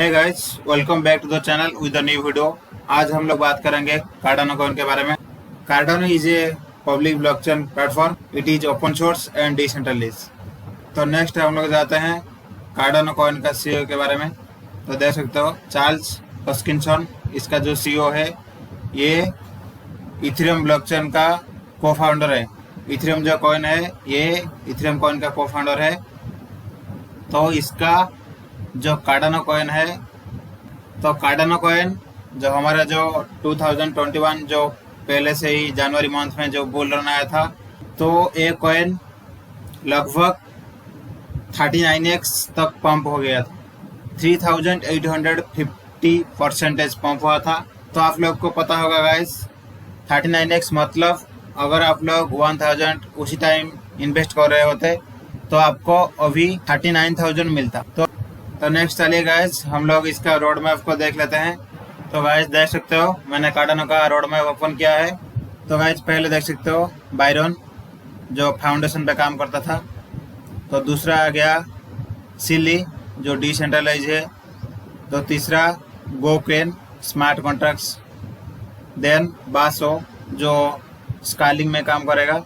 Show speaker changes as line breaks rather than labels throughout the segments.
Hey guys, welcome back to the channel with a new video. आज हम लोग बात करेंगे कार्डानो कॉइन के बारे में। Cardano is a public blockchain platform. It is open source and decentralized. तो नेक्स्ट हम लोग जाते हैं कार्डानो कॉइन का सीईओ के बारे में। तो देख सकते हो चार्ल्स हॉस्किंसन, इसका जो सीईओ है ये इथेरियम ब्लॉकचेन का को फाउंडर है। इथेरियम जो कॉइन है ये इथेरियम कॉइन का को फाउंडर है। तो इसका जो कार्डानो कॉइन है, तो कार्डानो कॉइन जो हमारा जो 2021 जो पहले से ही जनवरी मंथ में जो बुल रन आया था, तो ये कॉइन लगभग 39x तक पंप हो गया था। 3850% पंप हुआ था। तो आप लोग को पता होगा गाइस, 39x मतलब अगर आप लोग 1000 उसी टाइम इन्वेस्ट कर रहे होते तो आपको अभी 39,000 मिलता। तो नेक्स्ट चलिए गाइस, हम लोग इसका रोड मैप को देख लेते हैं। तो गाइस देख सकते हो मैंने कार्डानो का रोड मैप ओपन किया है। तो गाइस पहले देख सकते हो बायरन जो फाउंडेशन पे काम करता था। तो दूसरा आ गया सिली जो डिसेंट्रलाइज है। तो तीसरा गोकेन स्मार्ट कॉन्ट्रैक्ट्स। देन बासो जो स्कालिंग में काम करेगा।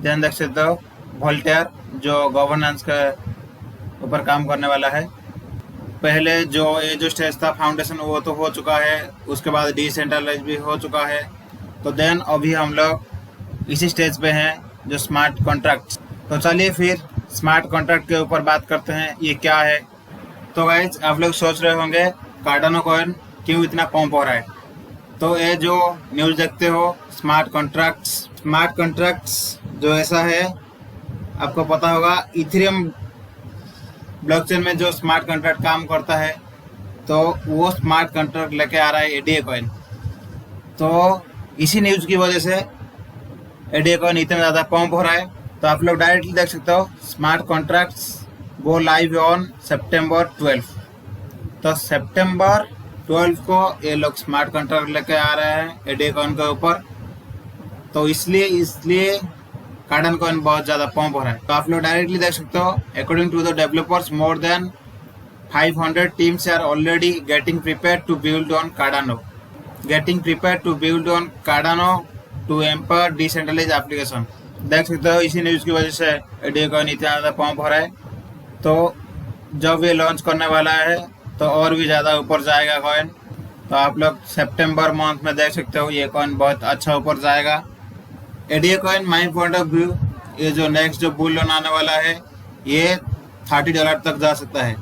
देन देख सकते हो वोल्टेयर जो गवर्नेंस के ऊपर काम करने वाला है। पहले जो ये जो स्टेज था फाउंडेशन वो तो हो चुका है, उसके बाद डिसेंट्रलाइज भी हो चुका है। तो देन अभी हम लोग इसी स्टेज पे हैं जो स्मार्ट कॉन्ट्रैक्ट। तो चलिए फिर स्मार्ट कॉन्ट्रैक्ट के ऊपर बात करते हैं, ये क्या है। तो गाइज आप लोग सोच रहे होंगे कार्डानो कॉइन क्यों इतना पंप हो रहा है। तो ये जो न्यूज़ देखते हो स्मार्ट कॉन्ट्रैक्ट्स जो ऐसा है, आपको पता होगा इथेरियम ब्लॉकचेन में जो स्मार्ट कॉन्ट्रैक्ट काम करता है, तो वो स्मार्ट कॉन्ट्रैक्ट लेके आ रहा है एडीए कॉइन। तो इसी न्यूज़ की वजह से एडीए कॉइन इतना ज़्यादा पंप हो रहा है। तो आप लोग डायरेक्टली देख सकते हो smart contracts go live on September 12। तो September 12 को ये लोग स्मार्ट कॉन्ट्रैक्ट लेके आ रहे हैं एडीए कॉइन के ऊपर। तो इसलिए कार्डानो कॉइन बहुत ज़्यादा पंप हो रहा है। तो आप लोग डायरेक्टली देख सकते हो according to the developers more than 500 teams are already getting prepare to build on Cardano to empower decentralize application. देख सकते हो इसी न्यूज़ की वजह से एडीए कॉइन इतना ज़्यादा पंप हो रहा है। तो जब ये लॉन्च करने वाला है तो और भी ज़्यादा ऊपर जाएगा कॉइन। तो आप लोग सितंबर मंथ में देख सकते हो ये कॉइन बहुत अच्छा ऊपर जाएगा। ADA coin my point of view, ये जो नेक्स्ट जो बुल रन आने वाला है ये $30 तक जा सकता है।